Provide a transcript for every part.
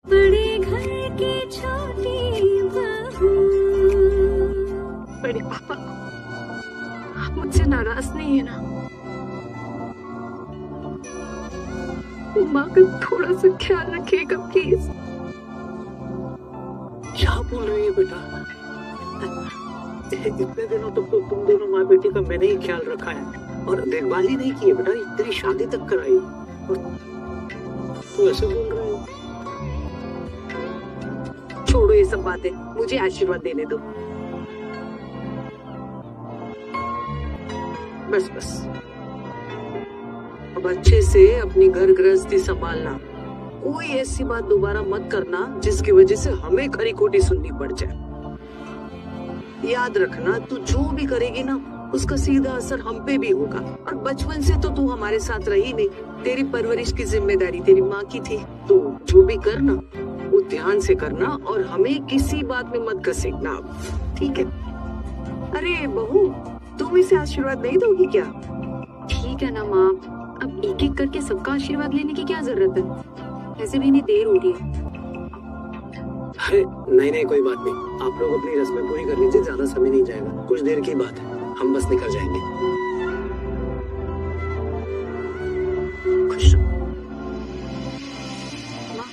बड़े घर की छोटी बहू। बड़े पापा आप मुझसे नाराज नहीं है ना? माँ का थोड़ा सा ख्याल रखिएगा प्लीज। क्या बोल रही है बेटा? इतने दिनों तक तो तुम दोनों माँ बेटी का मैंने ही ख्याल रखा है और देखभाल ही नहीं की है बेटा। तेरी शादी तक कराई और तू ऐसे बोल रही है? छोड़ो ये सब बातें, मुझे आशीर्वाद देने दो। बस बस अब अच्छे से अपनी घर गृहस्थी संभालना। कोई ऐसी बात दोबारा मत करना जिसकी वजह से हमें खरी खोटी सुननी पड़ जाए। याद रखना तू जो भी करेगी ना उसका सीधा असर हम पे भी होगा। और बचपन से तो तू हमारे साथ रही नहीं, तेरी परवरिश की जिम्मेदारी तेरी माँ की थी। तो जो भी करना वो ध्यान से करना और हमें किसी बात में मत घसीटना, ठीक है? अरे बहू, तुम इसे आशीर्वाद नहीं दोगी क्या? ठीक है ना माँ, अब एक एक करके सबका आशीर्वाद लेने की क्या जरूरत है? ऐसे भी नहीं देर हो रही है। अरे नहीं नहीं कोई बात नहीं, आप लोग अपनी रस्में पूरी कर लीजिए, ज्यादा समय नहीं जाएगा, कुछ देर की बात है, हम बस निकल जाएंगे। खुश रहो। माँ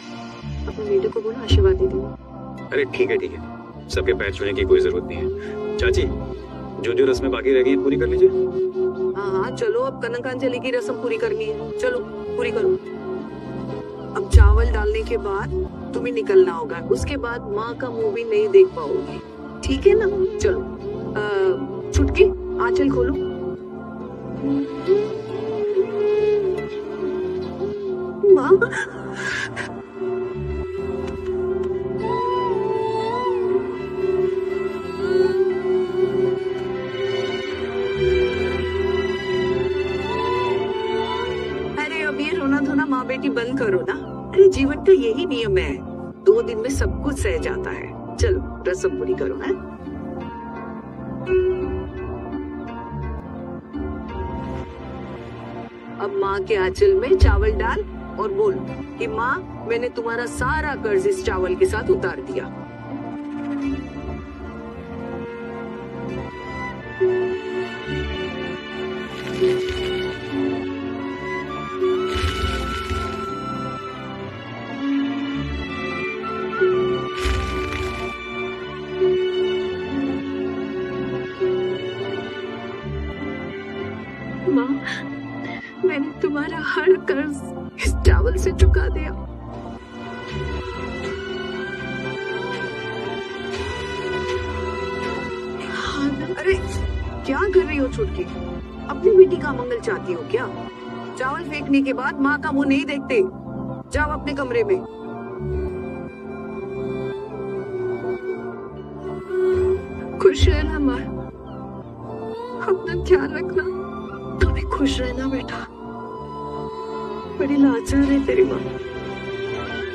अपने बेटे को बोलो आशीर्वाद दे दो। अरे ठीक है, सबके पैर छूने की कोई जरूरत नहीं है। चाची जो जो रस्में बाकी रह गई हैं पूरी कर लीजिए। हाँ हाँ चलो, अब कनकांजलि की रस्म पूरी करनी है, चलो पूरी करो। अब चावल डालने के बाद तुम्हें निकलना होगा, उसके बाद माँ का मुंह भी नहीं देख पाओगी, ठीक है ना? चलो छुटकी आंचल खोलो। माँ अरे अब ये रोना धोना माँ बेटी बंद करो ना। अरे जीवन का यही नियम है, 2 दिन में सब कुछ सह जाता है। चलो रस्म पूरी करो है। अब माँ के आंचल में चावल डाल और बोल कि माँ मैंने तुम्हारा सारा कर्ज इस चावल के साथ उतार दिया। माँ मैंने तुम्हारा हर कर्ज इस चावल से चुका दिया। अरे क्या कर रही हो छुटकी? अपनी बेटी का मंगल चाहती हो क्या? चावल फेंकने के बाद माँ का मुंह नहीं देखते, जाओ अपने कमरे में। खुश रहना माँ, अपना ख्याल रखना। तू भी खुश रहना बेटा। बड़ी लाचार है तेरी माँ,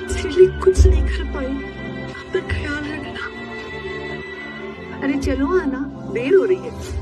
इसलिए कुछ नहीं कर पाई। अपना ख्याल रखना। अरे चलो आना, देर हो रही है।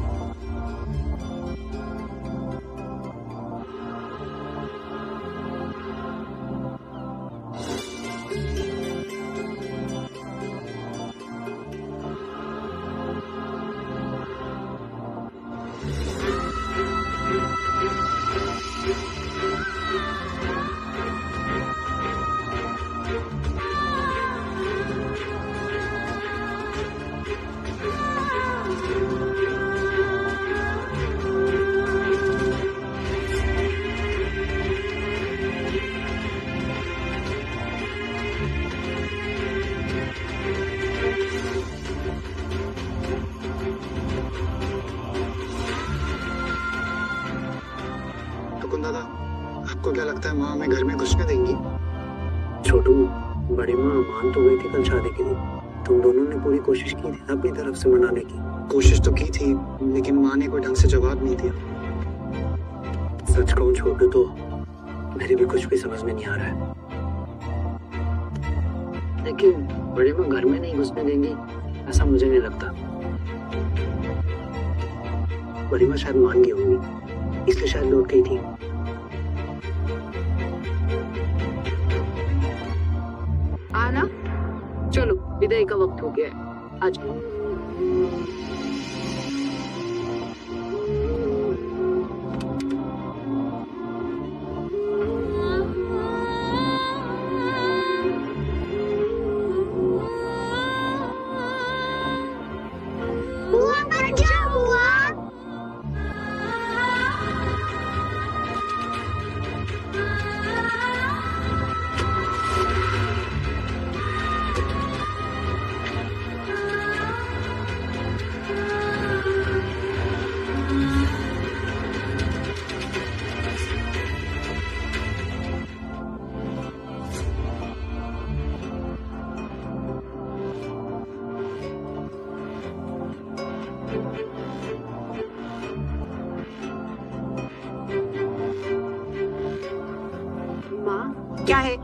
दादा, आपको क्या लगता है माँ हमें घर में घुसने देंगी? छोटू, बड़ी माँ मान तो गई थी कल शादी के लिए, तुम दोनों ने पूरी कोशिश की थी अपनी तरफ से मनाने की। कोशिश तो की थी लेकिन माँ ने कोई ढंग से जवाब नहीं दिया। सच कहूँ छोटू तो मेरे भी कुछ भी समझ में नहीं आ रहा है, लेकिन बड़ी माँ घर में नहीं घुसने देंगी ऐसा मुझे नहीं लगता। बड़ी माँ शायद मान गई होंगी, इसलिए शायद लौट गई थी। आ चलो विदाई का वक्त हो गया है, आज क्या है,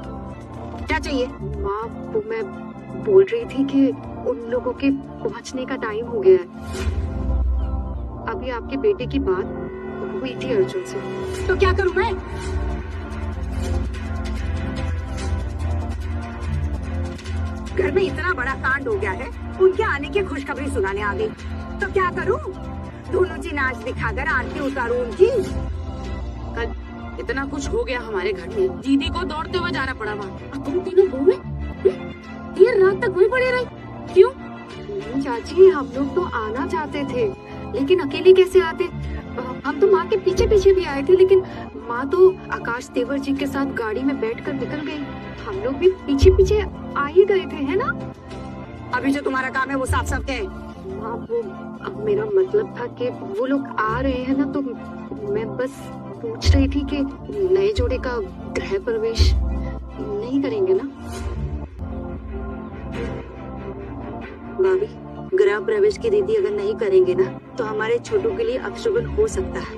क्या चाहिए? माँ, वो मैं बोल रही थी कि उन लोगों के पहुंचने का टाइम हो गया है। अभी आपके बेटे की बात हुई थी अर्जुन से। तो क्या करूं मैं? घर में इतना बड़ा कांड हो गया है, उनके आने की खुशखबरी सुनाने आ गई। तो क्या करूं? दोनों जी नाच दिखाकर आरती उतारूं उनकी। कल इतना कुछ हो गया हमारे घर में, दीदी को दौड़ते हुए जाना पड़ा वहाँ। और तुम तीनों बहुएं देर रात तक वहीं पड़ी रही, क्यों? नहीं चाची, हम लोग तो आना चाहते थे, लेकिन अकेले कैसे आते? हम तो माँ के पीछे पीछे भी आए थे, लेकिन माँ तो आकाश तेवर जी के साथ गाड़ी में बैठकर निकल गई। हम लोग भी पीछे पीछे आ ही गए थे, है ना? अभी जो तुम्हारा काम है वो साफ साफ कहे। माँ, वो अब मेरा मतलब था कि वो लोग आ रहे हैं ना, तो मैं बस पूछ रही थी कि नए जोड़े का गृह प्रवेश नहीं करेंगे ना? भाभी, गृह प्रवेश की दीदी अगर नहीं करेंगे ना, तो हमारे छोटू के लिए अपशगुन हो सकता है।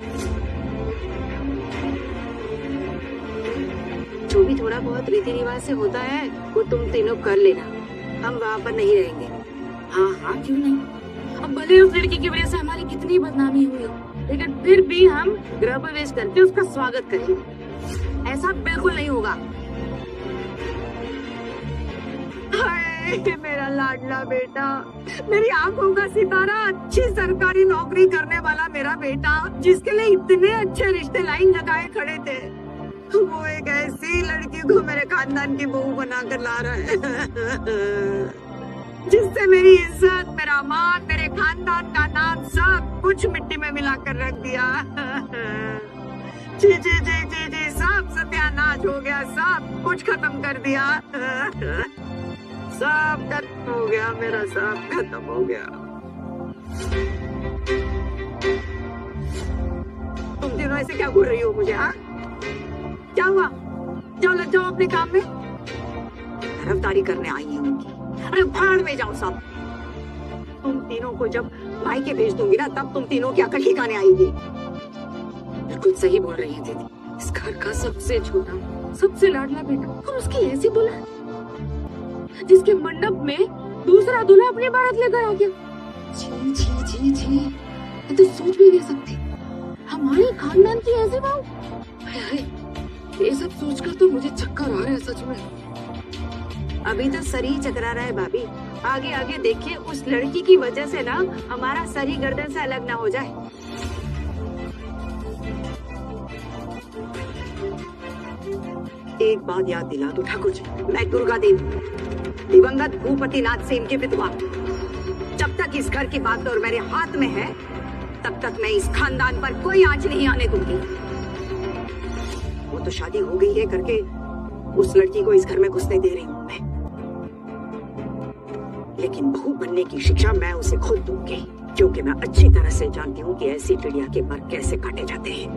जो भी थोड़ा बहुत रीति रिवाज से होता है वो तुम तीनों कर लेना, हम वहाँ पर नहीं रहेंगे। हाँ हाँ, क्यों नहीं। अब भले उस लड़की की वजह से हमारी कितनी बदनामी हुई हो, लेकिन फिर भी हम गृह प्रवेश करके उसका स्वागत करेंगे। ऐसा बिल्कुल नहीं होगा। हाय, मेरा लाडला बेटा, मेरी आंखों का सितारा, अच्छी सरकारी नौकरी करने वाला मेरा बेटा, जिसके लिए इतने अच्छे रिश्ते लाइन लगाए खड़े थे, वो एक ऐसी लड़की को मेरे खानदान की बहू बनाकर ला रहा है जिससे मेरी इज्जत, मेरा मान, मेरे खानदान का नाम सब कुछ मिट्टी में मिलाकर रख दिया। जी जी जी जी जी, सब सत्यानाश हो गया, सब कुछ खत्म कर दिया। सब खत्म हो गया, मेरा सब खत्म हो गया। तुम तीनों ऐसे क्या घूर रही हो मुझे? हाँ, क्या हुआ? जाओ, लग जाओ अपने काम में। गिरफ्तारी करने आई है उनकी। अरे भाड़ में जाओ सब। तुम तीनों को जब मायके भेज दूंगी ना, तब तुम तीनों की अकल ठिकाने आएगी। बिल्कुल सही बोल रही है दीदी। इस घर का सबसे छोटा, सबसे लाडला बेटा, और उसकी ऐसी दुल्हन जिसके मंडप में दूसरा दूल्हा अपनी बारात लेकर आ गया। जी जी जी जी, मैं तो सोच भी नहीं सकती हमारे खानदान की ऐसी बहू। हाय हाय, ये सब सोचकर तो मुझे चक्कर आ रहा है सच में। अभी तो सर ही चकरा रहा है भाभी, आगे आगे देखिए, उस लड़की की वजह से ना हमारा सर ही गर्दन से अलग ना हो जाए। एक बात याद दिला दो ठाकुर जी, मैं दुर्गा देवी, दिवंगत भूपतिनाथ सेन की विधवा, जब तक इस घर की बात और मेरे हाथ में है, तब तक मैं इस खानदान पर कोई आंच नहीं आने दूंगी। वो तो शादी हो गई है करके उस लड़की को इस घर में घुसने दे रही हूँ मैं, लेकिन बहू बनने की शिक्षा मैं उसे खुद दूंगी, क्योंकि मैं अच्छी तरह से जानती हूँ कि ऐसी चिड़िया के पर कैसे काटे जाते हैं।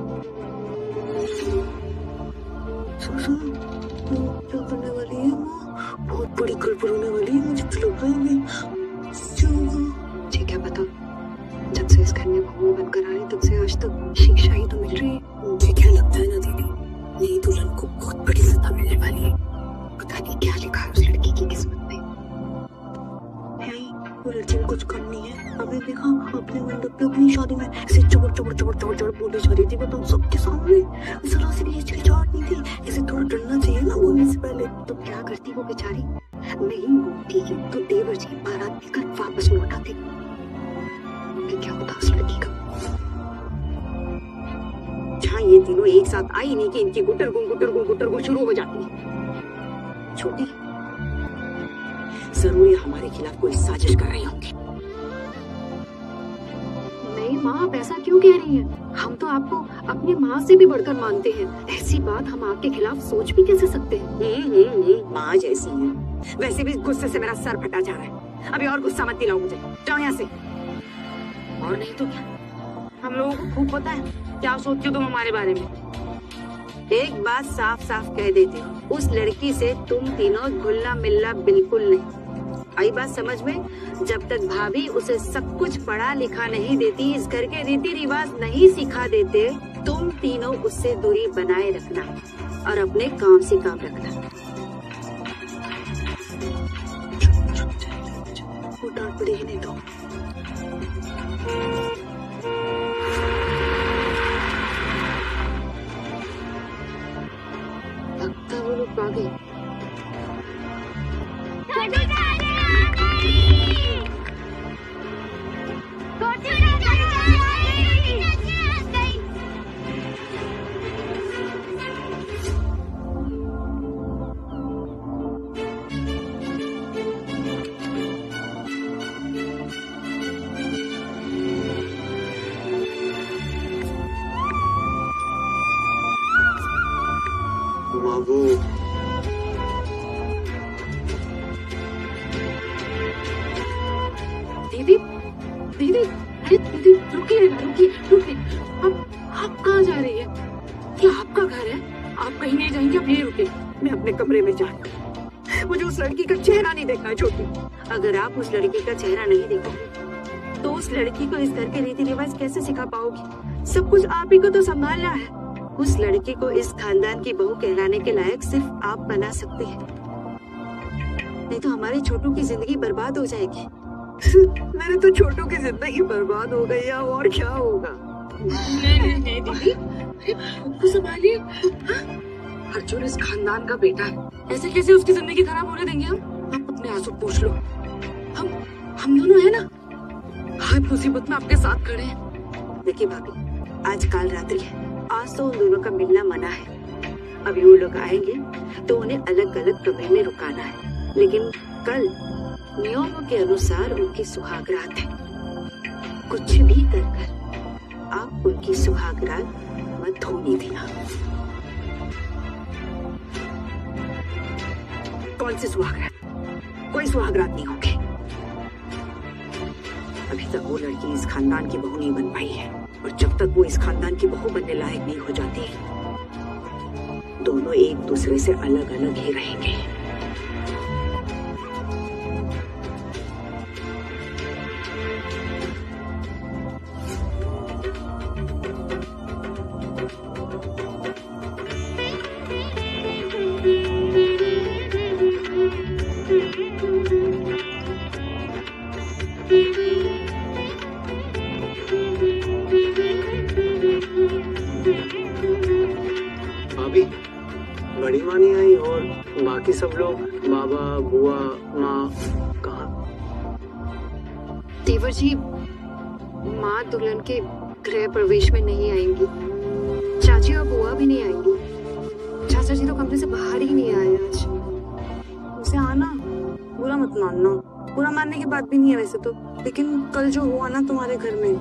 क्या करने वाली है वो? बहुत बड़ी गड़बड़ होने वाली है, मुझे तो लग रहा है। मुझे क्या पता, जब से इस घर में बहू बनकर आ रही तब से आज तक शिक्षा ही तो मिल रही है। मुझे क्या लगता है ना दीदी, नई दुल्हन को बहुत बड़ी सजा मिलने वाली है। पता नहीं क्या लिखा है उस लड़की की किस्मत में। वो लड़की में कुछ कम नहीं है। अभी देखा अपने मंडप पे अपनी शादी में ऐसे चबड़ चबड़ चबड़ चबड़ चबड़ बोली जा रही थी, बताओ सबके सामने। जरा सी भी हिचकिचाहट नहीं थी, ऐसे थोड़ा डरना चाहिए ना बोलने से पहले। तो क्या करती वो बेचारी? नहीं ठीक है, तो देवर जी बारात लेकर वापस लौट आते, फिर क्या होता उस लड़की का? जहाँ ये तीनों एक साथ आई नहीं कि इनकी गुटर शुरू हो जाती है। छोटी, जरूर ये हमारे खिलाफ कोई साजिश कर रही होंगी। नहीं माँ, आप ऐसा क्यों कह रही हैं? हम तो आपको अपनी माँ से भी बढ़कर मानते हैं। ऐसी बात हम आपके खिलाफ सोच भी कैसे सकते हैं? माँ जैसी है। वैसे भी गुस्से से मेरा सर फटा जा रहा है। अभी और गुस्सा मत दिलाओ मुझे, जाओ यहाँ से। और नहीं तो क्या, हम लोगों को खूब पता है क्या सोचती हो तुम हमारे बारे में। एक बात साफ साफ कह देती हूँ, उस लड़की से तुम तीनों घुलना मिलना बिल्कुल नहीं। आई बात समझ में? जब तक भाभी उसे सब कुछ पढ़ा लिखा नहीं देती, इस घर के रीति रिवाज नहीं सिखा देते, तुम तीनों उससे दूरी बनाए रखना और अपने काम से काम रखना। वो डांट पड़ेगी नहीं तो। लगता है वो लोग आ गए। माँ वो दीदी दीदी, अरे दीदी रुकिए ना, रुकिए। आप कहाँ जा रही है? क्या आपका घर है? आप कहीं नहीं जाएंगे, आप यहीं रुके। मैं अपने कमरे में जा रही हूँ। मुझे उस लड़की का चेहरा नहीं देखना है छोटी। अगर आप उस लड़की का चेहरा नहीं देखोगे तो उस लड़की को इस घर के रीति रिवाज कैसे सिखा पाओगी? सब कुछ आप ही को तो संभालना है। उस लड़की को इस खानदान की बहू कहलाने के लायक सिर्फ आप बना सकते हैं, नहीं तो हमारे छोटू की जिंदगी बर्बाद हो जाएगी। मेरे तो छोटू की जिंदगी बर्बाद हो गई है, और क्या होगा? नहीं दीदी, अरे उनको संभालिए। अर्जुन इस खानदान का बेटा है, ऐसे कैसे उसकी जिंदगी खराब होने देंगे हम? आप अपने आंसू पोंछ लो। हम दोनों है ना, हर मुसीबत में आपके साथ खड़े हैं। देखिए भाभी, आज काल रात्रि है, आज तो उन दोनों का मिलना मना है। अभी वो लोग आएंगे तो उन्हें अलग अलग कमरे में रुकाना है, लेकिन कल नियमों के अनुसार उनकी सुहाग रात है। कुछ भी कर आप उनकी सुहाग रात मत होने देना। कौन सी सुहाग रात? कोई सुहाग रात नहीं होगी। अभी तक वो लड़की इस खानदान की बहू नहीं बन पाई है, और जब तक वो इस खानदान की बहू बनने लायक नहीं हो जाती, दोनों एक दूसरे से अलग अलग ही रहेंगे। भाभी, बड़ी माँ नहीं आई और बाकी सब लोग, बाबा, बुआ, माँ कहाँ? देवर जी, माँ दुल्हन के गृह प्रवेश में नहीं आएंगी, चाची और बुआ भी नहीं आएंगी। चाचा जी तो कमरे से बाहर ही नहीं आए आज। उसे आना, बुरा मत मानना। बुरा मानने की बात भी नहीं है वैसे तो, लेकिन कल जो हुआ ना तुम्हारे घर में,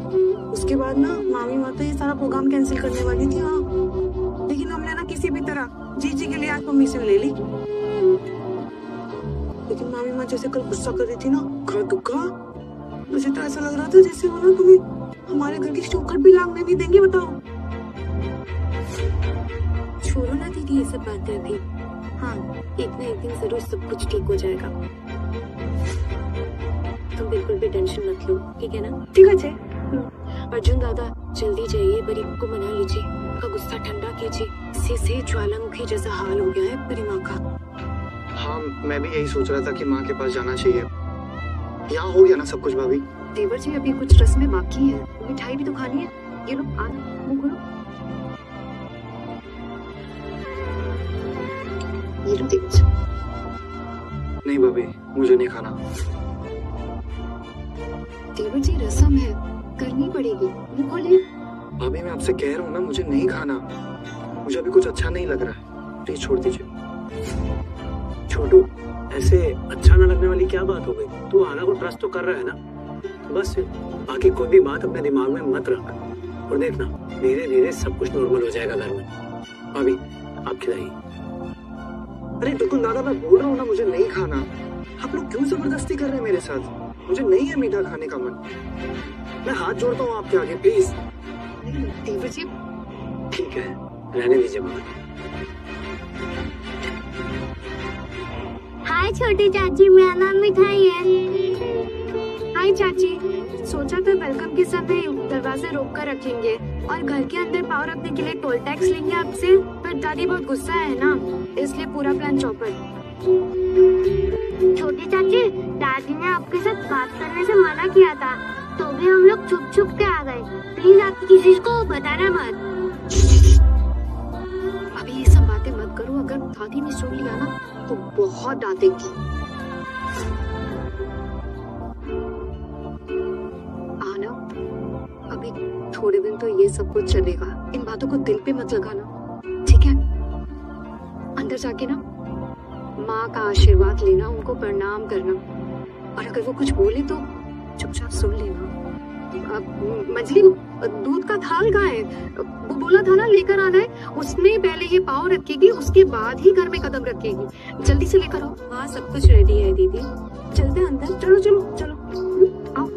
उसके बाद ना मामी माता ये सारा प्रोग्राम कैंसिल करने वाली थी। हाँ, लेकिन हमने ना किसी भी तरह जीजी के लिए आज परमिशन ले ली। लेकिन मामी माँ जैसे कल गुस्सा कर रही थी ना, घर दुखा, मुझे तो ऐसा लग रहा था जैसे वो ना तुम्हें हमारे घर की चौखट भी लागने नहीं देंगे। बताओ। छोड़ो ना दीदी ये सब बातें अभी। हाँ, एक ना एक दिन जरूर सब कुछ ठीक हो जाएगा। तुम बिल्कुल भी टेंशन मत लो, ठीक है ना? ठीक है। अर्जुन दादा, जल्दी जाइए, परी को मना लीजिए, उनका गुस्सा ठंडा कीजिए। इसी से ज्वालामुखी जैसा हाल हो गया है परी माँ का। हाँ, मैं भी यही सोच रहा था कि माँ के पास जाना चाहिए। यहाँ हो गया ना सब कुछ भाभी? देवर जी, अभी कुछ रस्में बाकी हैं, मिठाई भी तो खानी है। ये लो, आना, मुंह खोलो। ये लो देवर जी। नहीं भाभी, मुझे नहीं खाना। तेवर जी रस्म है, करनी पड़ेगी, मुंह खोलिए। भाभी मैं आपसे कह रहा हूँ ना, मुझे नहीं खाना। मुझे अभी कुछ अच्छा नहीं लग रहा है, प्लीज छोड़ दीजिए। छोटू, ऐसे अच्छा ना लगने वाली क्या बात हो गई? तू आना को ट्रस्ट तो कर रहा है ना, बस फिर बाकी कोई भी बात अपने दिमाग में मत रख, और देखना धीरे धीरे सब कुछ नॉर्मल हो जाएगा घर में। भाभी आप खिलाइए। अरे दुकान दादा, मैं बोल रहा हूँ ना, मुझे नहीं खाना। आप लोग क्यों जबरदस्ती कर रहे हैं मेरे साथ? मुझे नहीं है मीठा खाने का मन। मैं हाथ जोड़ता हूँ आपके आगे, प्लीज। तेवर जी ठीक है, रहने दीजिए मगर। हाय छोटी चाची, मेरा नाम मिठाई है। हाय चाची, सोचा था वेलकम के समय दरवाजे रोक कर रखेंगे और घर के अंदर पाव रखने के लिए टोल टैक्स लेंगे आपसे, पर दादी बहुत गुस्सा है ना, इसलिए पूरा प्लान चौपट। छोटी चाची, दादी ने आपके साथ बात करने से मना किया था, तो भी हम लोग छुप छुप के आ गए। प्लीज आप किसी को बताना मत। अभी ये सब बातें मत करो, अगर दादी ने सुन लिया ना तो बहुत डांटेगी। आना, अभी थोड़े दिन तो ये सब कुछ चलेगा, इन बातों को दिल पे मत लगाना, ठीक है? अंदर जाके ना माँ का आशीर्वाद लेना, उनको प्रणाम करना, और अगर वो कुछ बोले तो चुपचाप सुन लेना। मंजली, दूध का थाल कहाँ है? वो बोला था ना लेकर आना है, उसमें पहले ये पाव रखेगी, उसके बाद ही घर में कदम रखेगी। जल्दी से लेकर आओ। हाँ सब कुछ रेडी है दीदी, चलते हैं अंदर। चलो चलो चलो, आओ।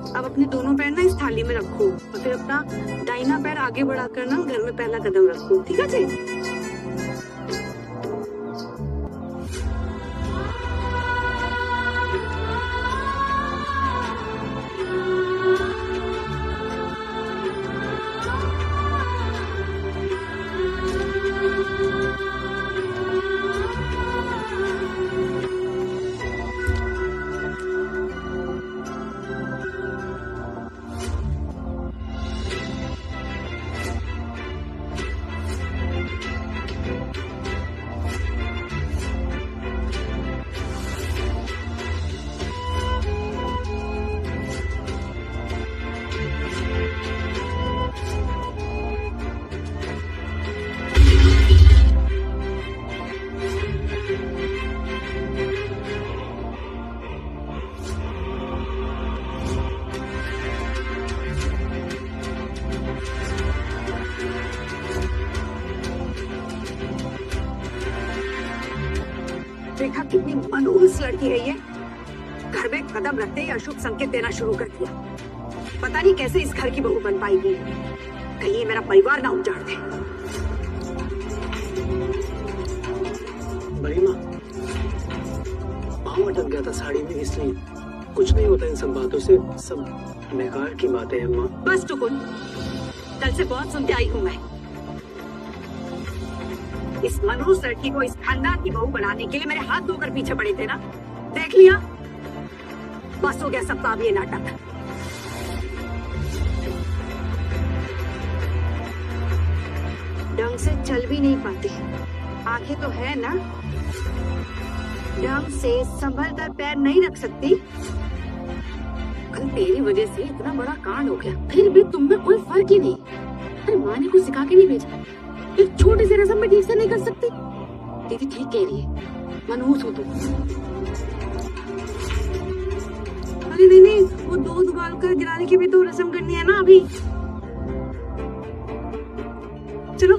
अब अपने दोनों पैर ना इस थाली में रखो और फिर अपना दाहिना पैर आगे बढ़ाकर ना घर में पहला कदम रखो, ठीक है जी? देखा कितनी मनहूस लड़की है ये, घर में कदम रखते ही अशुभ संकेत देना शुरू कर दिया। पता नहीं कैसे इस घर की बहू बन पाएगी, कहीं ये मेरा परिवार ना उजाड़ दे। बड़ी माँ, पाँव अटक गया था साड़ी में, इसलिए कुछ नहीं होता इन सब बातों से, सब बेकार की बातें हैं माँ। बस टुकुन, कल से बहुत सुनते आई हूँ मैं। इस मनहूस लड़की को इस खानदान की बहू बनाने के लिए मेरे हाथ धोकर पीछे पड़े थे ना, देख लिया, बस हो गया सबका अब ये नाटक। ढंग से चल भी नहीं पाती, आंखें तो है ना, ढंग से संभल कर पैर नहीं रख सकती। कल तेरी वजह से इतना बड़ा कांड हो गया, फिर भी तुम में कोई फर्क ही नहीं। अरे माँ ने कुछ सिखा के नहीं भेजा, एक छोटे से रस्म में ठीक से नहीं कर सकती? दीदी ठीक कह रही है, मनहूस हो तुम। अरे नहीं नहीं, वो दूध उबाल कर गिराने की भी तो रस्म करनी है ना अभी। चलो,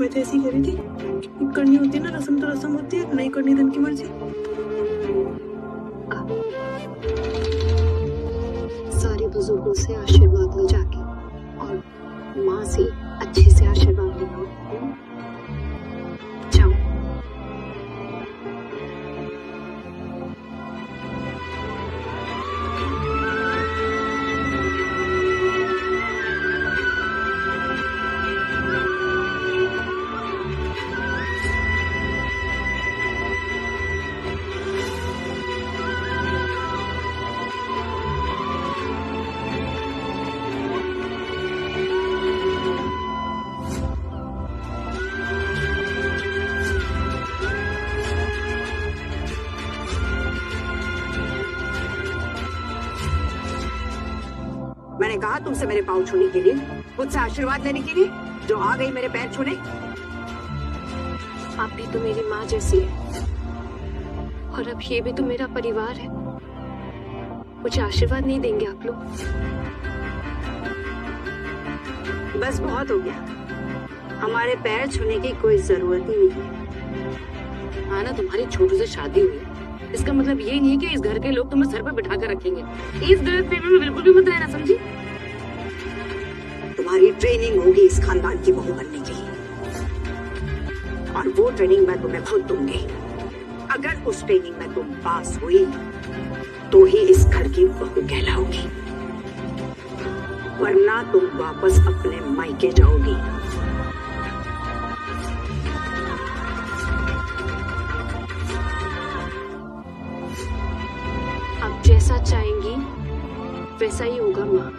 मैं तो ऐसी कह रही थी, करनी होती है ना रस्म तो रस्म होती है, नहीं करनी तो उनकी मर्जी। सारे बुजुर्गों से आशीर्वाद लो जाके, और माँ से अच्छे से आशीर्वाद लो। जाओ। कहा तुमसे मेरे पाँव छूने के लिए, मुझसे आशीर्वाद लेने के लिए, जो आ गई मेरे पैर छूने। आप भी तो मेरी माँ जैसी है और अब ये भी तो मेरा परिवार है। मुझे आशीर्वाद नहीं देंगे आप लोग? बस बहुत हो गया, हमारे पैर छूने की कोई जरूरत ही नहीं है। हाँ ना, तुम्हारी छोटू से शादी हुई, इसका मतलब ये नहीं है कि इस घर के लोग तुम्हें सर पर बिठा कर रखेंगे। इस गलत फहमी में बिल्कुल भी मत रहना, समझी? तुम्हारी ट्रेनिंग होगी इस खानदान की बहू बनने की, और वो ट्रेनिंग मैं तुम्हें खुद दूंगी। अगर उस ट्रेनिंग में तुम पास हुई तो ही इस घर की बहू कहलाओगी, वरना तुम वापस अपने मायके जाओगी। आप जैसा चाहेंगी वैसा ही होगा माँ।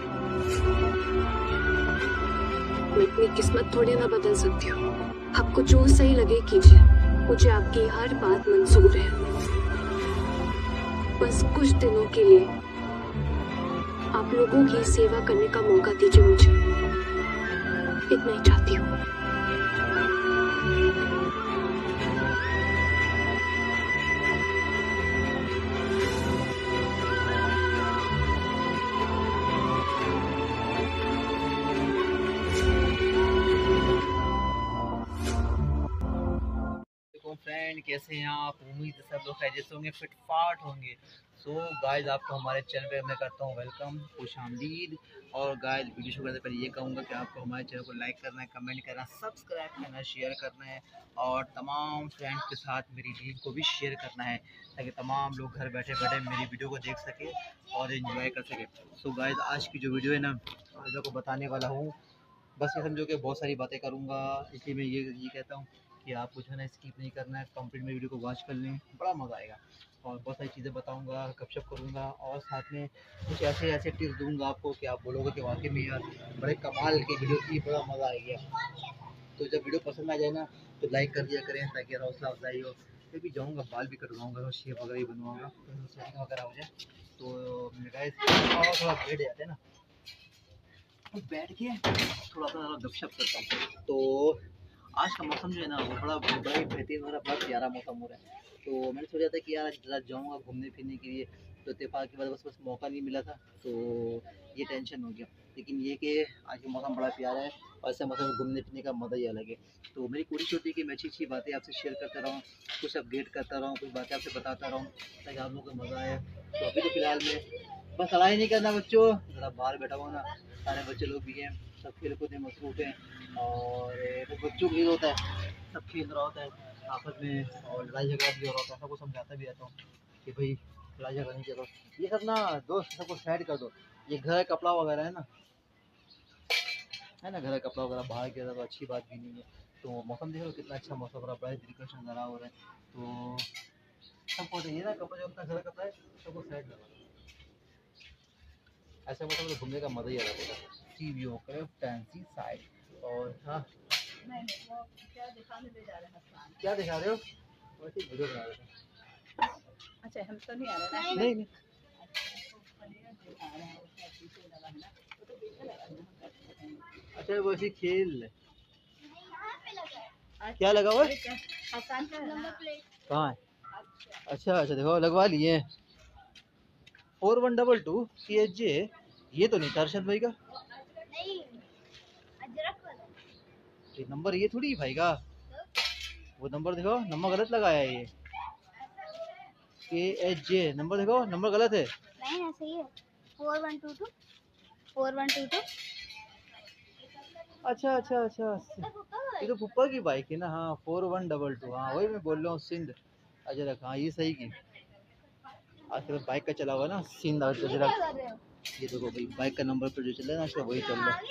मैं अपनी किस्मत थोड़ी ना बदल सकती हूँ। आपको जो सही लगे कीजिए, मुझे आपकी हर बात मंजूर है। बस कुछ दिनों के लिए आप लोगों की सेवा करने का मौका दीजिए मुझे, इतना ही चाहती हूँ। फ्रेंड, कैसे हैं आप? उम्मीद है सब लोग खैरियत से होंगे, फिट फाट होंगे। सो गाइस, आपको हमारे चैनल पे मैं करता हूँ वेलकम, खुशामदीद। और गाइस, वीडियो शुरू करने से पहले ये कहूँगा कि आपको हमारे चैनल को लाइक करना है, कमेंट करना, सब्सक्राइब करना, शेयर करना है, और तमाम फ्रेंड्स के साथ मेरी रील को भी शेयर करना है, ताकि तमाम लोग घर बैठे बैठे मेरी वीडियो को देख सके और एंजॉय कर सके। सो गाइस, आज की जो वीडियो है ना, वीडियो को बताने वाला हूँ, बस ये समझो कि बहुत सारी बातें करूँगा, इसलिए मैं ये कहता हूँ कि आपको जो है ना स्किप नहीं करना है, कंप्लीट में वीडियो को वॉच कर लें, बड़ा मज़ा आएगा। और बहुत सारी चीज़ें बताऊंगा, गपशप करूंगा, और साथ में कुछ ऐसे टिप्स दूंगा आपको कि आप बोलोगे कि वाकई में यार बड़े कमाल की वीडियो थी, बड़ा मज़ा आ गया। तो जब वीडियो पसंद आ जाए ना तो लाइक कर दिया करें, ताकि हौसला अफजाई हो। फिर भी जाऊँगा, बाल भी कटवाऊँगा, शेप वगैरह भी बनवाऊँगा, तो सेटिंग वगैरह हो जाए। तो गाइस थोड़ा बैठ जाते हैं ना, बैठ के थोड़ा सा गपशप करता हूँ। तो आज का मौसम जो है ना वो बड़ा बेहतरीन हो रहा है, बड़ा प्यारा मौसम हो रहा है। तो मैंने सोचा था कि यार जरा जाऊँगा घूमने फिरने के लिए, तो इत्तेफाक की वजह बस मौका नहीं मिला था, तो ये टेंशन हो गया। लेकिन ये कि आज का मौसम बड़ा प्यारा है, और ऐसे मौसम में घूमने फिरने का मज़ा ही अलग है। तो मेरी कोशिश होती है कि मैं अच्छी बातें आपसे शेयर करता रहूँ, कुछ अपडेट करता रहूँ, कुछ बातें आपसे बताता रहूँ, ताकि आप लोगों को मज़ा आए। तो अभी तो फिलहाल में बस लड़ाई नहीं करना बच्चों, ज़रा बाहर बैठा हुआ ना, सारे बच्चे लोग भी हैं, सब खेल कूद में मसरूफ़ हैं, और वो बच्चों को खेल होता है, सब खेल रहा होता है आपस में, और लड़ाई झगड़ा भी हो रहा होता है। सबको समझाता भी रहता हूँ कि भाई लड़ाई झगड़ा नहीं करो, ये सब ना दोस्त सबको साइड कर दो। ये घर का कपड़ा वगैरह है ना, घर का कपड़ा वगैरह बाहर गिरा तो अच्छी बात भी नहीं है। तो मौसम देख लो कितना अच्छा मौसम हो रहा है, बड़ा दिलकश नज़ारा हो रहा है। तो सबको ये ना कपड़ा जो अपना घर का कपड़ा है सबको साइड लगा, ऐसे मौसम में घूमने का मज़ा ही अलग होता है। सी व्यू करे फैंसी साइड। और हाँ, क्या दिखा रहे हो? वैसे वीडियो बना रहे थे। अच्छा, हम तो नहीं आ रहे नहीं नहीं, अच्छा वैसे खेल क्या लगा हुआ है? कहाँ है? अच्छा देखो लगवा लिए 4122 CHJ। ये तो नहीं था अर्शद भाई का, ये नंबर ये थोड़ी भाई का, वो नंबर देखो, नंबर गलत लगाया है ये, KHJ नंबर देखो, नंबर गलत है। नहीं ऐसे ही है, 4122 4122। अच्छा ये तो पुप्पा की बाइक है ना। हाँ 4122, हाँ वही मैं बोल रहा हूँ, सिंध अजरक। हाँ ये सही की, आजकल बाइक का चला हुआ ना, सिंध अजरक। ये देखो भाई बाइक का नंबर पर जो चल रहा है ना आजकल वही चल रहा है,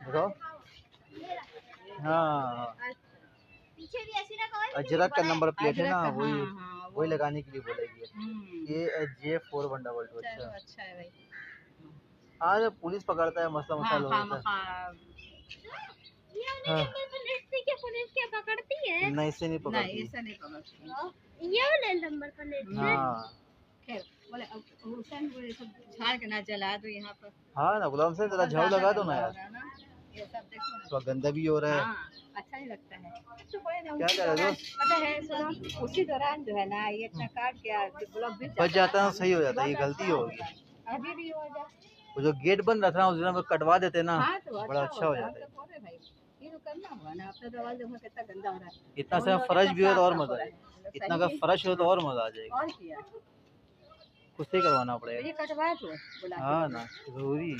देखो। हाँ अजरक का नंबर प्लेट है ना, वही लगाने के लिए बोलेगी ये KHJ 4122। अच्छा है भाई। हाँ जब पुलिस पकड़ता है मसला मसाला होता है। पुलिस क्या पकड़ती है? नहीं, इससे नहीं पकड़ती। नहीं, ऐसा नहीं पकड़ती। ये वाले नंबर पर लेती है। हाँ खैर बोले अब हुसैन वो ये सब झाड़ के ना जला दो यहाँ पर। हाँ ना गुलाम से जरा बहुत झाड़ू ज्यादा लगा दो ना गंदा यार, हो रहा है ना, ये सब देखो ना। तो गंदा भी हो रहा है। हाँ, अच्छा नहीं लगता है। तो कोई ना, क्या उसी कर रहे हो दौरान दोस्त? पता है सुनो, उसी दौरान जो है ना ये इतना काट के ब्लॉक भी बच जाता है, सही हो जाता है, ये बहुत गलती अच्छा होगी। होता है। अभी भी हो जाए। वो जो गेट बंद रखना उस दिन कटवा देते ना, हाँ तो बड़ा अच्छा हो होता है। जाता है। तो बोले भाई ये तो करना हुआ ना, अपना दरवाजा देखो कितना गंदा हो रहा है। इतना उन सा लोग फर्श भी हो तो और साफ मजा हो रहा आएगा, है। इतना का सही फर्श हो तो और मजा आ जाएगा। और किया कुछ ही करवाना पड़ेगा। ये कटवा दो बुला के। हाँ ना, जरूरी।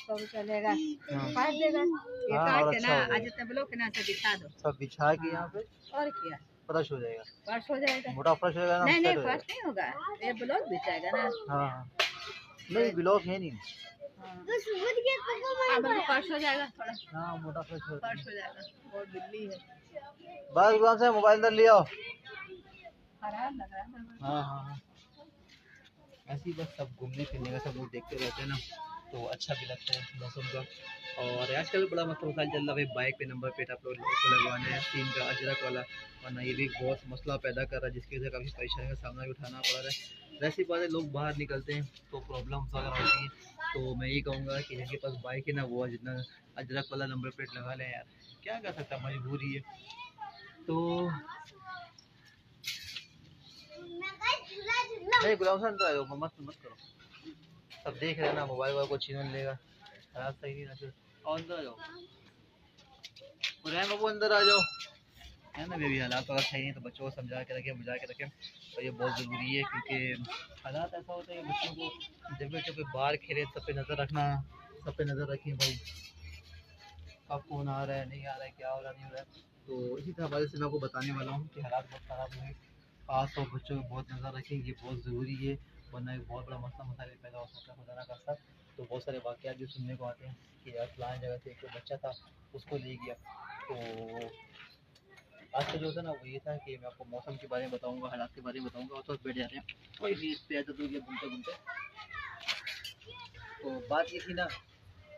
तो चलेगा, हाँ। काट देगा ये, हाँ, काट और के अच्छा ना हो जाएगा। आज इतना ब्लॉक ना से बिछा दो। सब बिछा के यहाँ पे और क्या, फर्श हो जाएगा, फर्श हो जाएगा। मोटा फर्श हो जाएगा ना, नहीं सेट नहीं हो फर्श जाएगा। नहीं होगा, ये ब्लॉक बिछाएगा ना। हाँ हाँ, नहीं ब्लॉक है नहीं। हाँ मतलब फर्श हो जाएगा थोड़ा, हाँ मोटा फर्श हो जाएगा। फर्श हो जाएगा। और बिल्ली है, बस गुलाम से मोबाइल अंदर ले आओ। खराब लग रहा है। हाँ हाँ हाँ, ऐसे ही बस सब घूमने फिरने का सब लोग देखते रहते हैं ना, तो अच्छा भी लगता है मौसम का। और आजकल बड़ा मस्त मसाइल चल रहा है, बाइक पे नंबर प्लेट आप लोग को लगवाने हैं, सीन का अजरक वाला, वरना ये भी बहुत मसला पैदा कर रहा है, जिसकी वजह से काफ़ी परेशानी का सामना भी उठाना पड़ रहा है। वैसी बात है, लोग बाहर निकलते हैं तो प्रॉब्लम्स वगैरह होती हैं, तो मैं यही कहूँगा कि जिनके पास बाइक है ना वो जितना अजरक वाला नंबर प्लेट लगा लें यार, क्या कर सकता है, मजबूरी है। तो नहीं गुलाम साहब अंदर आ जाओ, मत मत करो, सब देख रहे हैं ना, मोबाइल वाले को छीन लेगा, खराब सही नहीं ना। फिर और अंदर आ जाओ, बुरान बाबू अंदर आ जाओ, है ना। बेबी हालात अगर सही नहीं तो बच्चों को समझा के रखें, बुझा के रखें, तो ये बहुत ज़रूरी है, क्योंकि हालात ऐसा होता है कि बच्चों को जब बच्चों के बाहर खेले सब पे नज़र रखना, सब पे नज़र रखें भाई, कब कौन आ रहा है नहीं आ रहा है, क्या हो रहा नहीं हो रहा है। तो इसी तरह हवाले से मैं आपको बताने वाला हूँ कि हालात बहुत ख़राब हुए, खास तौर बच्चों को बहुत नज़र रखें, ये बहुत ज़रूरी है, वरना एक बहुत बड़ा मसला मसाइल पैदा हो सकता है खुदा ना खास्ता। तो बहुत सारे वाक़यात भी सुनने को आते हैं कि यार फलां जगह से एक बच्चा था उसको ले गया। तो आज का जो था ना वो ये था कि मैं आपको मौसम के बारे में बताऊंगा, हालात के बारे में बताऊंगा, और तो बैठ जाते हैं कोई भी इस पे आदत हो गया घूमते घूमते। तो बात ये थी ना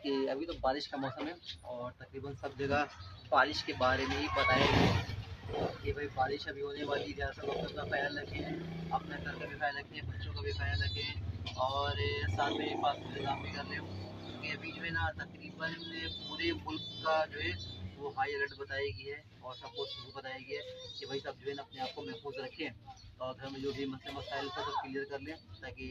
कि अभी तो बारिश का मौसम है और तकरीबन सब जगह बारिश के बारे में ही बताया गया है कि भाई बारिश अभी होने वाली है, सब लोग अपना ख्याल रखें, अपने घर का भी ख्याल रखें, बच्चों का भी ख्याल रखें, और साथ में फास्ट इंतजाम भी कर लें, क्योंकि अभी जो है ना तकरीबन पूरे मुल्क का जो है वो हाई अलर्ट बताई गई है, और सबको शुरू बताया गया है कि भाई सब जो है ना अपने आप को महफूज रखें, और घर में जो भी मसले मसाइल का सब क्लियर कर लें, ताकि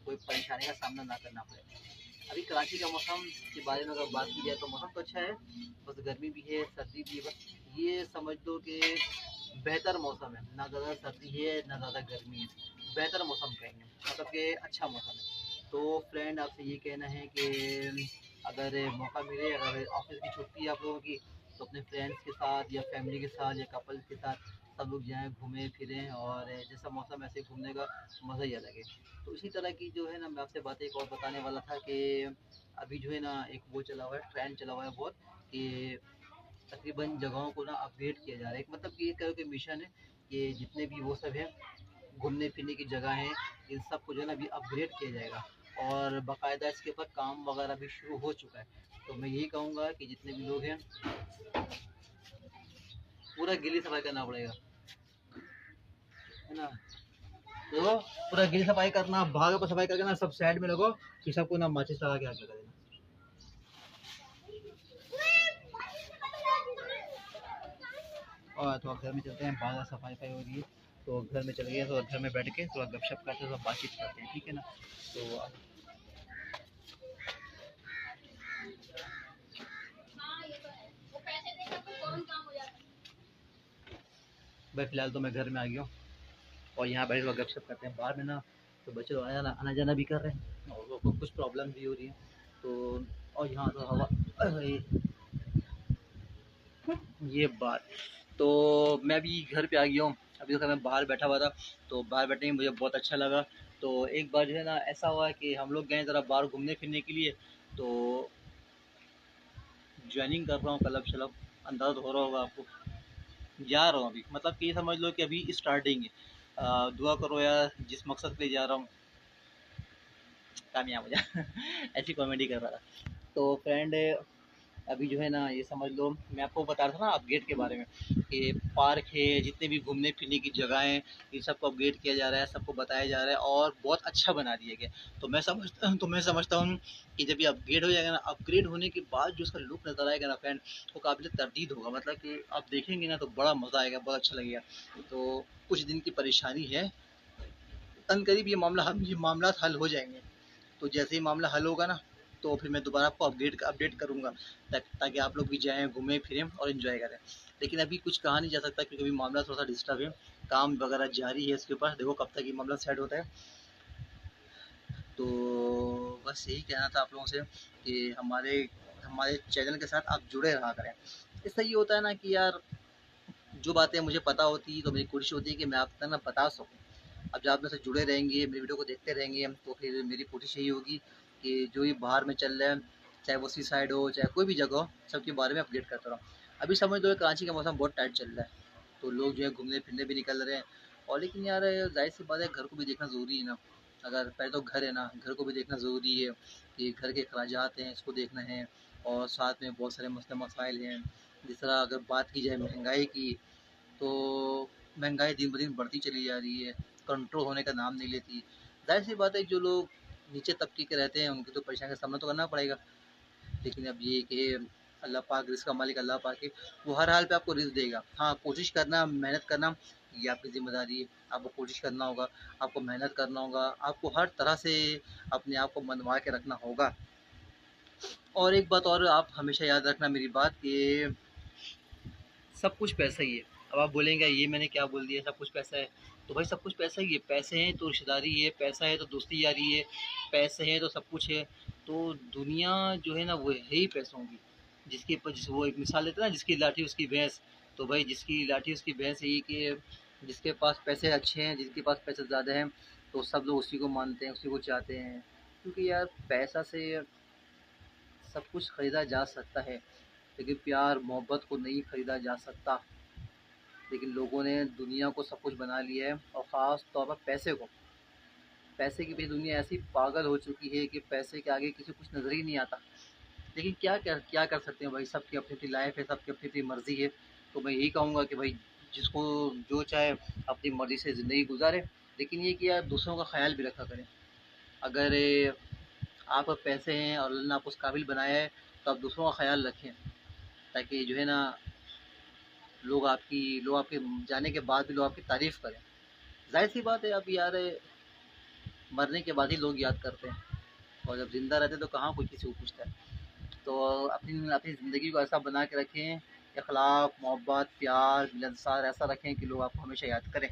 कोई परेशानी का सामना ना करना पड़े। अभी कराची का मौसम के बारे में अगर बात की जाए तो मौसम तो अच्छा है, बस गर्मी भी है, सर्दी भी है, बस ये समझ लो कि बेहतर मौसम है, ना ज़्यादा सर्दी है ना ज़्यादा गर्मी है, बेहतर मौसम कहेंगे, मतलब कि अच्छा मौसम है। तो फ्रेंड आपसे ये कहना है कि अगर मौका मिले, अगर ऑफिस की छुट्टी है आप लोगों की, तो अपने फ्रेंड्स के साथ या फैमिली के साथ या कपल के साथ सब लोग जाएँ, घूमें फिरें, और जैसा मौसम ऐसे घूमने का मज़ा ही अलग है। तो इसी तरह की जो है ना मैं आपसे बात एक और बताने वाला था कि अभी जो है ना एक वो चला हुआ है, ट्रेंड चला हुआ है बहुत, कि तकरीबन जगहों को ना अपग्रेड किया जा रहा है। एक मतलब कि ये कहो कि मिशन है कि जितने भी वो सब हैं घूमने फिरने की जगह हैं, इन सब को जो है ना अभी अपग्रेड किया जाएगा, और बाकायदा इसके ऊपर काम वगैरह भी शुरू हो चुका है। तो मैं यही कहूँगा कि जितने भी लोग हैं पूरा गिली सफाई करना पड़ेगा, है ना। तो पूरा गिली सफाई करना, भाग पर सफाई करके ना सब साइड में लगो, कि सबको ना माचिस लगा के आगे कर देना। और तो अब घर में चलते हैं, बाहर सफाई हो रही है, तो घर में चल गए, तो घर में बैठ के थोड़ा गपशप करते हैं, थोड़ा बातचीत करते हैं, ठीक है ना। तो भाई फिलहाल तो मैं घर में आ गया हूँ, और यहाँ बैठ कर गपशप करते हैं। बाहर में ना तो बच्चे लोग आना जाना भी कर रहे हैं, और वो कुछ प्रॉब्लम भी हो रही है, तो और यहाँ तो हवा ये बात। तो मैं भी घर पे आ गया हूँ, अभी तक मैं बाहर बैठा हुआ था, तो बाहर बैठने में मुझे बहुत अच्छा लगा। तो एक बार जो है ना ऐसा हुआ कि हम लोग गए ज़रा बाहर घूमने फिरने के लिए, तो ज्वाइनिंग कर रहा हूँ क्लब शलब, अंदाज़ा हो रहा होगा आपको, जा रहा हूँ अभी, मतलब कि ये समझ लो कि अभी स्टार्टिंग है। दुआ करो यार, जिस मकसद के लिए जा रहा हूँ कामयाब हो जाए ऐसी कॉमेडी कर रहा था। तो फ्रेंड अभी जो है ना ये समझ लो, मैं आपको बता रहा था ना अपग्रेड के बारे में कि पार्क है, जितने भी घूमने फिरने की जगह हैं, इन सबको अपग्रेड किया जा रहा है, सबको बताया जा रहा है और बहुत अच्छा बना दिया गया। तो मैं समझता हूँ कि जब ये अपग्रेड हो जाएगा ना, अपग्रेड होने के बाद जो उसका लुक नज़र आएगा ना फ्रेंड, वो काबिल तरदीद होगा। मतलब कि आप देखेंगे ना तो बड़ा मज़ा आएगा, बहुत अच्छा लगेगा। तो कुछ दिन की परेशानी है, अनकरीब ये मामला हल हो जाएंगे। तो जैसे ही मामला हल होगा ना, तो फिर मैं दोबारा आपको अपडेट करूँगा, ताकि आप लोग भी जाएँ, घूमें फिरें और इन्जॉय करें। लेकिन अभी कुछ कहा नहीं जा सकता क्योंकि अभी मामला थोड़ा सा डिस्टर्ब है, काम वगैरह जारी है इसके ऊपर, देखो कब तक ये मामला सेट होता है। तो बस यही कहना था आप लोगों से कि हमारे हमारे चैनल के साथ आप जुड़े रहा करें। इससे ये होता है ना कि यार, जो बातें मुझे पता होती तो मेरी कोशिश होती है कि मैं आप तक ना बता सकूँ। अब जब आप मेरे से जुड़े रहेंगे, मेरी वीडियो को देखते रहेंगे, तो फिर मेरी कोशिश यही होगी कि जो ये बाहर में चल रहा है, चाहे वो सी साइड हो, चाहे कोई भी जगह हो, सबके बारे में अपडेट करता रहूँ। अभी समझ लो कराची का मौसम बहुत टाइट चल रहा है, तो लोग जो है घूमने फिरने भी निकल रहे हैं। और लेकिन यार जाहिर सी बात है, घर को भी देखना ज़रूरी है ना। अगर पहले तो घर है ना, घर को भी देखना ज़रूरी है कि घर के अखराजात हैं, इसको देखना है। और साथ में बहुत सारे मसले मसाइल हैं। जिस तरह अगर बात की जाए महंगाई की, तो महंगाई दिन ब दिन बढ़ती चली जा रही है, कंट्रोल होने का नाम नहीं लेती। जाहिर सी बात है, जो लोग नीचे तबके के रहते हैं उनको तो परेशानी का सामना तो करना पड़ेगा। लेकिन अब ये कि अल्लाह पाक, रिज़्क़ का मालिक अल्लाह पाक है, वो हर हाल पे आपको रिज़्क़ देगा। हाँ, कोशिश करना, मेहनत करना, ये आपकी ज़िम्मेदारी है। आपको कोशिश करना होगा, आपको मेहनत करना होगा, आपको हर तरह से अपने आप को मनवा के रखना होगा। और एक बात और आप हमेशा याद रखना मेरी बात, कि सब कुछ पैसा ही है। अब आप बोलेंगे ये मैंने क्या बोल दिया, सब कुछ पैसा है। तो भाई सब कुछ पैसा ही है। पैसे हैं तो रिश्तेदारी है, पैसा है तो दोस्ती यारी है, पैसे हैं तो सब कुछ है। तो दुनिया जो है ना वो है ही पैसों की। वो एक मिसाल देते हैं ना, जिसकी लाठी उसकी भैंस। तो भाई जिसकी लाठी उसकी भैंस यही कि जिसके पास पैसे अच्छे हैं, जिसके पास पैसे ज़्यादा हैं, तो सब लोग उसी को मानते हैं, उसी को चाहते हैं। क्योंकि यार पैसा से सब कुछ ख़रीदा जा सकता है, लेकिन प्यार मोहब्बत को नहीं ख़रीदा जा सकता। लेकिन लोगों ने दुनिया को सब कुछ बना लिया है, और ख़ास तौर पर पैसे को। पैसे की भी दुनिया ऐसी पागल हो चुकी है कि पैसे के आगे किसी को कुछ नज़र ही नहीं आता। लेकिन क्या कर सकते हैं भाई, सबकी अपनी अपनी लाइफ है, सबकी अपनी अपनी मर्ज़ी है। तो मैं यही कहूँगा कि भाई जिसको जो चाहे अपनी मर्ज़ी से ज़िंदगी गुजारे, लेकिन ये कि यार दूसरों का ख्याल भी रखा करें। अगर आप पैसे हैं और अल्लाह ने आपको उस काबिल बनाया है, तो आप दूसरों का ख्याल रखें, ताकि जो है ना लोग आपके जाने के बाद भी लोग आपकी तारीफ़ करें। ज़ाहिर सी बात है, अब यार मरने के बाद ही लोग याद करते हैं, और जब ज़िंदा रहते हैं तो कहाँ कोई किसी को पूछता है। तो अपनी अपनी ज़िंदगी को ऐसा बना के रखें, अखलाक, मोहब्बत, प्यार, मिलनसार ऐसा रखें कि लोग आपको हमेशा याद करें,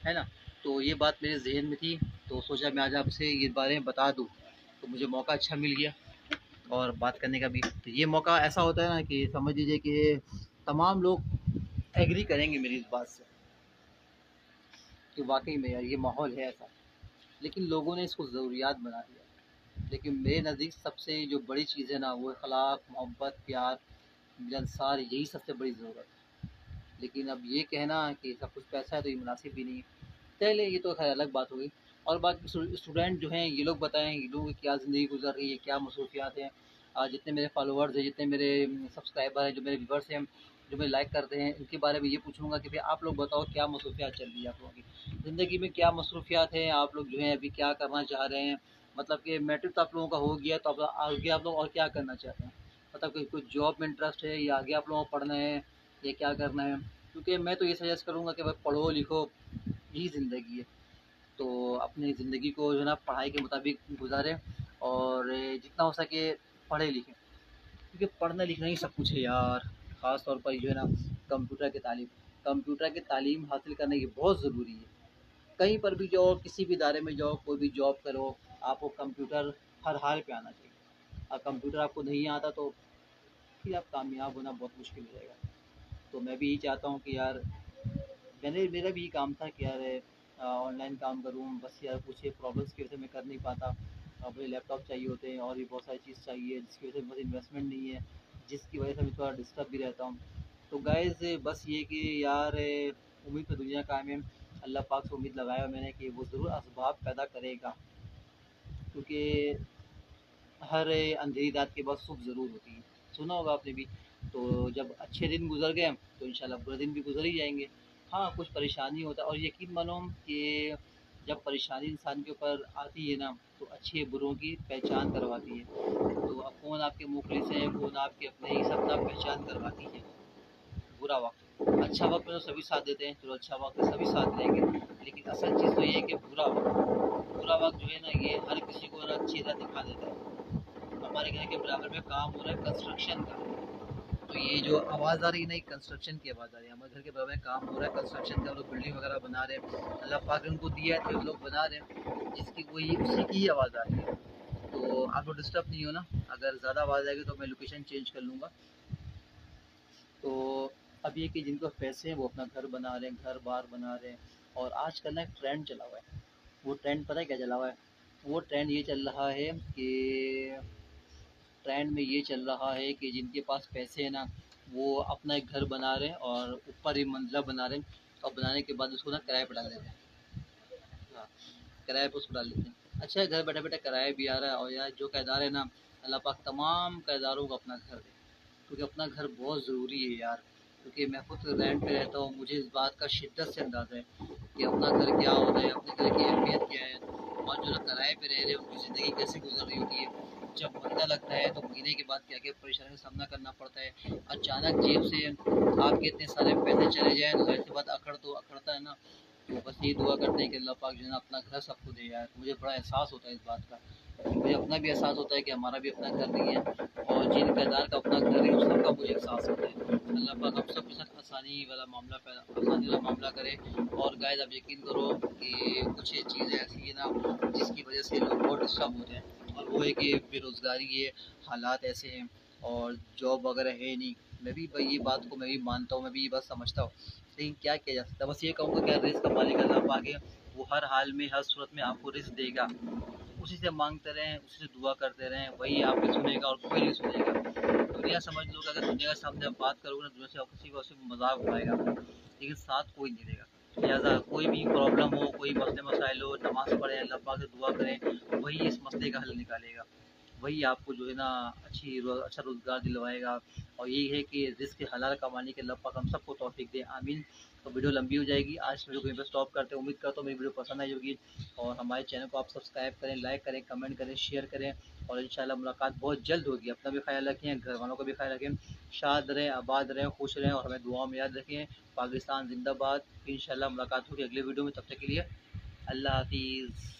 है ना। तो ये बात मेरे जहन में थी, तो सोचा मैं आज आपसे ये बारे में बता दूँ। तो मुझे मौका अच्छा मिल गया और बात करने का भी। तो ये मौका ऐसा होता है ना कि समझ लीजिए कि तमाम लोग एग्री करेंगे मेरी इस बात से कि वाकई में यार ये माहौल है ऐसा। लेकिन लोगों ने इसको ज़रूरियात बना दिया। लेकिन मेरे नज़दीक सबसे जो बड़ी चीज़ है ना, वो अखलाक, मोहब्बत, प्यार, मिलनसार, यही सबसे बड़ी ज़रूरत है। लेकिन अब ये कहना कि सब कुछ पैसा है तो ये मुनासिब भी नहीं है। चलिए ये तो खैर अलग बात होगी। और बाकी स्टूडेंट जो हैं ये लोग बताएं, ये लोगों की क्या ज़िंदगी गुजर रही है, क्या मसरूफियात हैं। जितने मेरे फॉलोअर्स हैं, जितने मेरे सब्सक्राइबर हैं, जो मेरे व्यूवर्स हैं, जो मेरे लाइक करते हैं, इनके बारे में ये पूछूंगा कि भाई आप लोग बताओ क्या मसरूफियात चल रही है आप लोगों की ज़िंदगी में, क्या मसरूफियात हैं, आप लोग जो है अभी क्या करना चाह रहे हैं। मतलब कि मैट्रिक तो आप लोगों का हो गया, तो आप आगे आप लोग और क्या करना चाहते हैं। मतलब कि कुछ जॉब में इंटरेस्ट है, या आगे आप लोगों को पढ़ना है, या क्या करना है। क्योंकि मैं तो ये सजेस्ट करूँगा कि भाई पढ़ो लिखो, यही ज़िंदगी है। तो अपनी ज़िंदगी को जो है ना पढ़ाई के मुताबिक गुजारें, और जितना हो सके पढ़े लिखें, क्योंकि पढ़ना लिखना ही सब कुछ है यार। ख़ास तौर पर जो है ना कंप्यूटर की तालीम हासिल करने की बहुत ज़रूरी है। कहीं पर भी जाओ, किसी भी इदारे में जाओ, कोई भी जॉब करो, आपको कंप्यूटर हर हाल पे आना चाहिए। और कंप्यूटर आपको नहीं आता तो फिर आप कामयाब होना बहुत मुश्किल हो जाएगा। तो मैं भी यही चाहता हूँ कि यार मेरा भी ये काम था कि यार ऑनलाइन काम करूँ, बस यार कुछ प्रॉब्लम्स की वजह से मैं कर नहीं पाता। मुझे लैपटॉप चाहिए होते हैं और भी बहुत सारी चीज़ चाहिए, जिसकी वजह से मेरे इन्वेस्टमेंट नहीं है, जिसकी वजह से मैं थोड़ा डिस्टर्ब भी रहता हूँ। तो गाइज़ बस ये कि यार उम्मीद तो दुनिया कायम है। अल्लाह पाक से उम्मीद लगाया मैंने कि वो ज़रूर असबाब पैदा करेगा, क्योंकि हर अंधेरी रात के बाद सुबह ज़रूर होती है। सुना होगा आपने भी। तो जब अच्छे दिन गुजर गए तो इंशाल्लाह बुरे दिन भी गुजर ही जाएंगे। हाँ, कुछ परेशानी होता है, और यकीन मानो कि जब परेशानी इंसान के ऊपर आती है ना, तो अच्छे बुरों की पहचान करवाती है। तो अब कौन आपके मुखलिस हैं, कौन आपके अपने ही, सब ना पहचान करवाती है। बुरा वक्त, अच्छा वक्त में तो सभी साथ देते हैं, चलो अच्छा वक्त है सभी साथ देंगे, लेकिन असल चीज़ तो ये है कि बुरा वक्त जो है ना, ये हर किसी को ना अच्छी तरह दिखा देता है। हमारे घर के बराबर में काम हो रहा है कंस्ट्रक्शन का, तो ये जो आवाज़ आ रही है ना, कंस्ट्रक्शन की आवाज़ आ रही है। हमारे घर के बराबर में काम हो रहा है कंस्ट्रक्शन का, लोग बिल्डिंग वगैरह बना रहे हैं, अल्लाह पाक ने उनको दिया है तो लोग बना रहे हैं, जिसकी वही उसी की ही आवाज़ आ रही है। तो आप लोग डिस्टर्ब नहीं हो ना, अगर ज़्यादा आवाज़ आएगी तो मैं लोकेशन चेंज कर लूँगा। तो अब ये कि जिनको पैसे हैं वो अपना घर बना रहे हैं, घर बार बना रहे हैं। और आजकल ना एक ट्रेंड चला हुआ है, वो ट्रेंड पता है क्या चला हुआ है? वो ट्रेंड ये चल रहा है कि ट्रेंड में ये चल रहा है कि जिनके पास पैसे हैं ना, वो अपना एक घर बना रहे हैं और ऊपर ही मंजिला बना रहे हैं, और बनाने के बाद उसको ना किराए पर डाल देते हैं। हाँ, किराए पर उसको डाल देते हैं। अच्छा, घर बैठे बैठे किराया भी आ रहा है, और यार जो किराएदार है ना, अल्लाह पाक तमाम किराएदारों को अपना घर दे, क्योंकि अपना घर बहुत ज़रूरी है यार। क्योंकि मैं खुद रेंट पे रहता हूँ, मुझे इस बात का शिद्दत से अंदाज़ा है कि अपना घर क्या होता है, अपने घर की अहमियत क्या है, और जो किराए पे रह रहे हैं उनकी ज़िंदगी कैसे गुजर रही होती है। जब महीना लगता है तो महीने के बाद क्या क्या परेशानी का सामना करना पड़ता है। अचानक जेब से आपके इतने सारे पैसे चले जाएँ तो जाहिर सी बात अकड़ता है ना। तो बस यही दुआ करते हैं कि अल्लाह पाक जो है ना अपना घर सबको दे यार। मुझे बड़ा एहसास होता है इस बात का, मुझे अपना भी एहसास होता है कि हमारा भी अपना घर नहीं है, और जिन किरदार का अपना घर है उस सबका मुझे एहसास होता है। अल्लाह पाक हम सब के साथ आसानी वाला मामला करे। और गाइस आप यकीन करो कि कुछ चीज़ें ऐसी है ना जिसकी वजह से लोग बहुत डिस्टर्ब हो रहे हैं, और वो है कि बेरोज़गारी है, हालात ऐसे हैं, और जॉब वगैरह है नहीं। मैं भी भाई ये बात को मैं भी मानता हूँ, मैं भी ये बात समझता हूँ, लेकिन क्या किया जा सकता है। बस ये कहूँगा कि रिस्क का मालिक अल्लाह पाक है, वो हर हाल में हर सूरत में आपको रिस्क देगा। उसी से मांगते रहें, उसी से दुआ करते रहें, वही आपकी सुनेगा और कोई नहीं सुनेगा। दुनिया समझ लो कि अगर दुनिया के सामने आप बात करोगे ना, दुनिया से किसी को सिर्फ मजाक उड़ाएगा, लेकिन साथ कोई नहीं देगा। लिहाजा कोई भी प्रॉब्लम हो, कोई मसले मसाइल हो, नमाज़ पढ़ें, अल्लाह पाक से दुआ करें, वही इस मसले का हल निकालेगा, वही आपको जो है ना अच्छा रोज़गार दिलवाएगा। और यही है कि रिज़्क़ हलाल कमाने के अल्लाह पाक हम सबको तौफ़ीक दे, आमीन। तो वीडियो लंबी हो जाएगी, आज वीडियो को यहीं पे स्टॉप करते हैं। उम्मीद करता हूँ मेरी वीडियो पसंद आई होगी, और हमारे चैनल को आप सब्सक्राइब करें, लाइक करें, कमेंट करें, शेयर करें, और इंशाल्लाह मुलाकात बहुत जल्द होगी। अपना भी ख्याल रखें, घर वालों का भी ख्याल रखें। शाद रहें, आबाद रहें, खुश रहें, और हमें दुआओं में याद रखें। पाकिस्तान जिंदाबाद। इंशाल्लाह मुलाकात होगी अगले वीडियो में, तब तक के लिए अल्लाह हाफिज़।